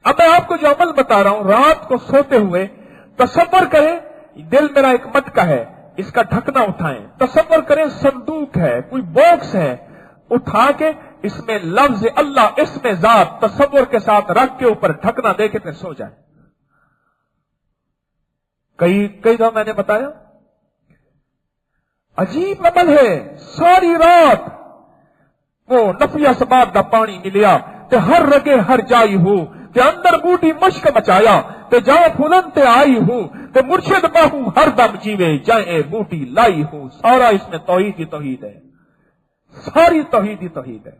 اب میں آپ کو جو عمل بتا رہا ہوں، رات کو سوتے ہوئے تصور کریں دل میرا ایک مٹکا ہے، اس کا ڈھکنا اٹھائیں، تصور کریں صندوق ہے، کوئی باکس ہے، اٹھا کے اس میں لفظ اللہ، اس میں ذات تصور کے ساتھ رکھ کے اوپر ڈھکنا دے کے پھر سو جائیں۔ کئی دفعہ میں نے بتایا، عجیب عمل ہے۔ ساری رات وہ نفی اسباب دا پانی ملیا تے ہر رگے ہر جائی ہو تے اندر بوٹی مشک مچایا تے جا پھولن تے آئی ہو تے مرشد باہو ہر دم جیوے جائے بوٹی لائی ہو۔ سارا اس میں توحید ہی توحید ہے، ساری توحید ہی توحید ہے۔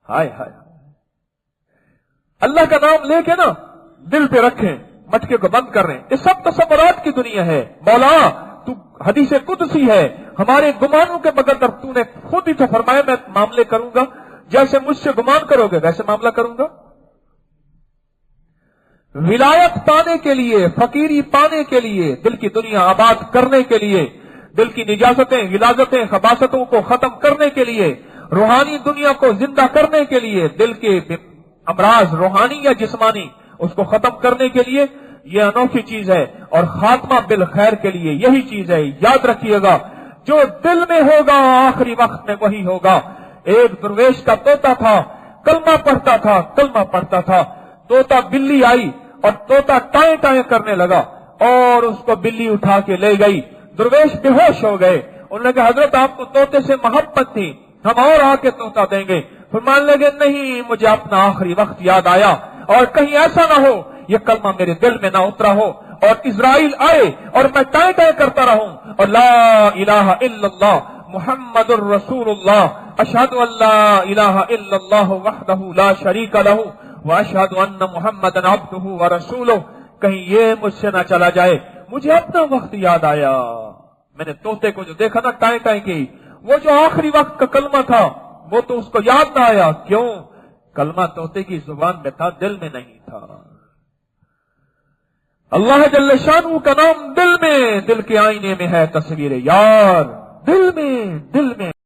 ہائے ہائے، اللہ کا نام لے کے نا دل پہ رکھیں، مٹکے کو بند کر رہے ہیں۔ یہ سب تصورات کی دنیا ہے۔ مولا تو حدیث قدسی ہے، ہمارے گمانوں کے بغیر تو نے خود ہی تو فرمایا میں معاملے کروں گا، جیسے مجھ سے گمان کرو گے ویسے معاملہ کروں گا۔ ولایت پانے کے لیے، فقیری پانے کے لیے، دل کی دنیا آباد کرنے کے لیے، دل کی نجاستیں، غلاظتیں، خباثتوں کو ختم کرنے کے لیے، روحانی دنیا کو زندہ کرنے کے لیے، دل کے امراض روحانی یا جسمانی اس کو ختم کرنے کے لیے یہ انوکھی چیز ہے، اور خاتمہ بالخیر کے لیے یہی چیز ہے۔ یاد رکھیے گا، جو دل میں ہوگا آخری وقت میں وہی ہوگا۔ ایک درویش کا طوطا تھا، کلمہ پڑھتا تھا، طوطا بلی آئی اور طوطا ٹائیں ٹائیں کرنے لگا اور اس کو بلی اٹھا کے لے گئی۔ درویش بے ہوش ہو گئے۔ انہوں نے کہا حضرت آپ کو طوطے سے محبت تھی، ہم اور آ کے طوطا دیں گے۔ فرمان لگے نہیں، مجھے اپنا آخری وقت یاد آیا، اور کہیں ایسا نہ ہو یہ کلمہ میرے دل میں نہ اترا ہو اور اسرائیل آئے اور میں ٹائیں ٹائیں کرتا رہوں اور لا الہ الا اللہ محمد الرسول اللہ اشہد ان لا الہ الا اللہ وحدہ لا شریک لہ واشہد ان محمدا عبدہ ورسولہ، کہیں یہ مجھ سے نہ چلا جائے۔ مجھے اپنا وقت یاد آیا، میں نے طوطے کو جو دیکھا نا ٹائیں ٹائیں کی، وہ جو آخری وقت کا کلمہ تھا وہ تو اس کو یاد نہ آیا۔ کیوں؟ کلمہ طوطے کی زبان میں تھا، دل میں نہیں تھا۔ اللہ جل شانہ کا نام دل میں، دل کے آئینے میں ہے تصویر یار، دل میں